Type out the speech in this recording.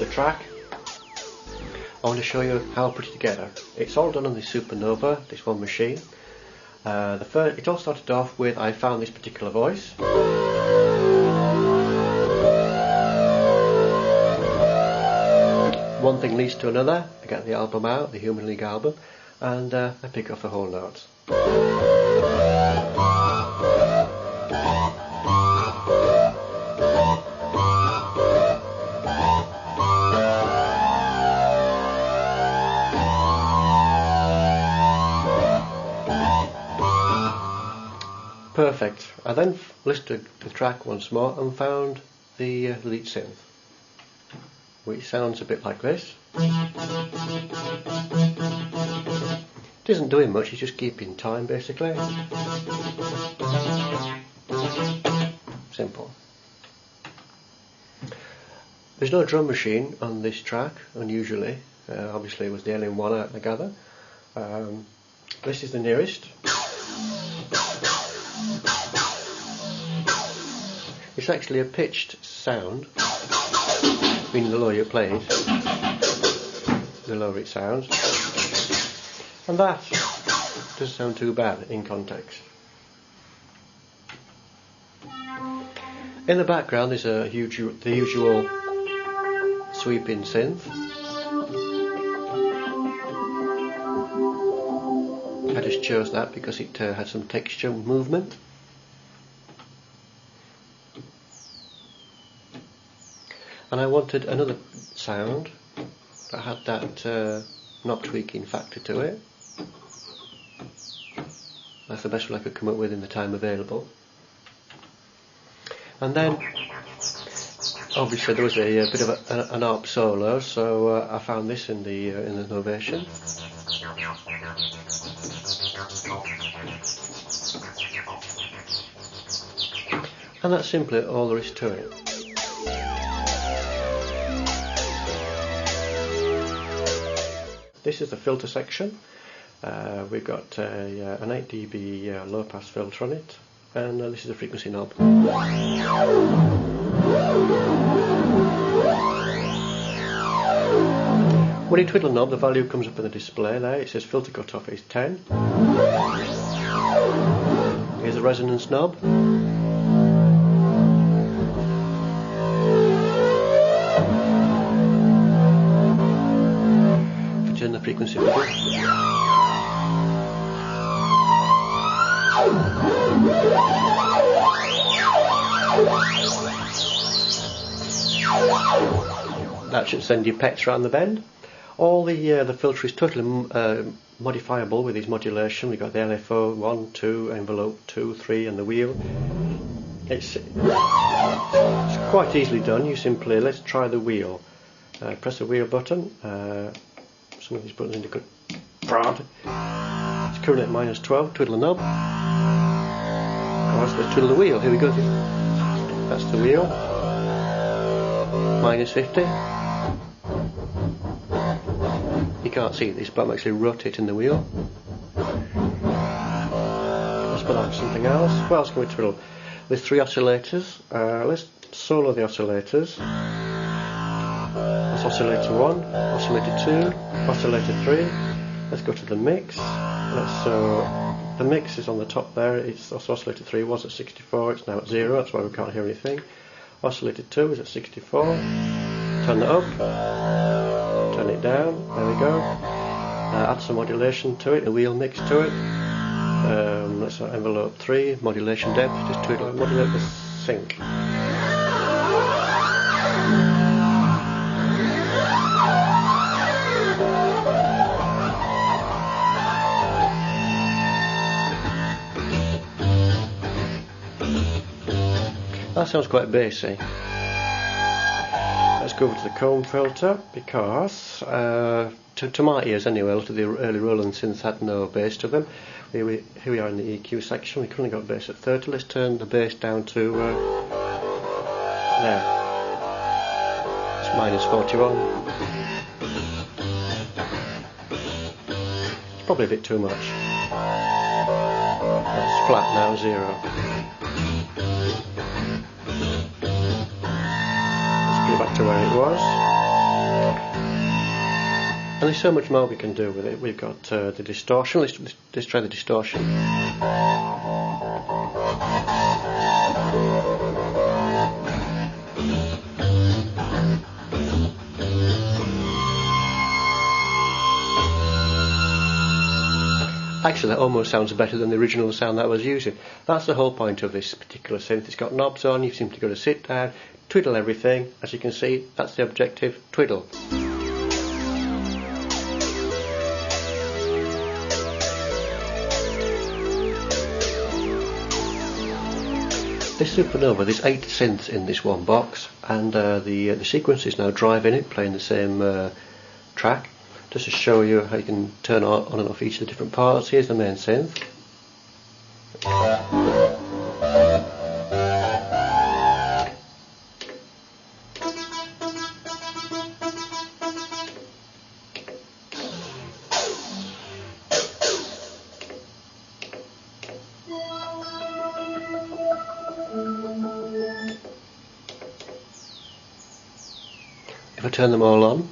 the track, I want to show you how I put it together. It's all done on the Supernova, this one machine. It all started off with I found this particular voice. One thing leads to another. I get the album out, the Human League album, and I pick off the whole notes. Perfect. I then listened to the track once more and found the lead synth, which sounds a bit like this. It isn't doing much, it's just keeping time basically. Simple. There's no drum machine on this track, unusually. Obviously it was the only one I gather. This is the nearest. It's actually a pitched sound, meaning the lower you play it, the lower it sounds. And that doesn't sound too bad in context. In the background there's the usual sweeping synth. I just chose that because it had some texture movement. And I wanted another sound that had that knob tweaking factor to it. That's the best one I could come up with in the time available. And then, obviously, there was a bit of an ARP solo, so I found this in the Novation. And that's simply all there is to it. This is the filter section. We've got an 8 dB low pass filter on it, and this is the frequency knob. When you twiddle the knob, the value comes up in the display there. It says filter cutoff is 10. Here's the resonance knob. Turn the frequency up. That should send you pets around the bend. All the filter is totally modifiable with this modulation. We've got the LFO 1, 2, envelope 2, 3 and the wheel. It's quite easily done. You simply, let's try the wheel. Press the wheel button. Some of these buttons into good prod. It's currently at -12, twiddle the knob. Let's twiddle the wheel, here we go. That's the wheel. -50. You can't see this, but I'm actually rotating the wheel. Let's put on something else. What else can we twiddle? There's 3 oscillators. Let's solo the oscillators. That's oscillator 1, oscillator 2, oscillator 3. Let's go to the mix. The mix is on the top there. It's oscillator 3 was at 64, it's now at 0, that's why we can't hear anything. Oscillator 2 is at 64. Turn it up, turn it down, there we go. Add some modulation to it, a wheel mix to it. Let's envelope 3, modulation depth, just twiddle, modulate the sync. That sounds quite bassy. Let's go over to the comb filter because, to my ears anyway, a lot of the early Roland synths had no bass to them. Here we are in the EQ section. We currently got bass at 30. Let's turn the bass down to there. It's -41. It's probably a bit too much. That's flat now, 0. Let's go back to where it was. there's so much more we can do with it. We've got the distortion. Let's try the distortion. Actually, that almost sounds better than the original sound that I was using. That's the whole point of this particular synth. It's got knobs on. You simply got to sit down, twiddle everything. As you can see, that's the objective, twiddle. This Supernova, there's 8 synths in this one box, and the sequence is now driving it, playing the same track. Just to show you how you can turn on and off each of the different parts. Here's the main synth. If I turn them all on,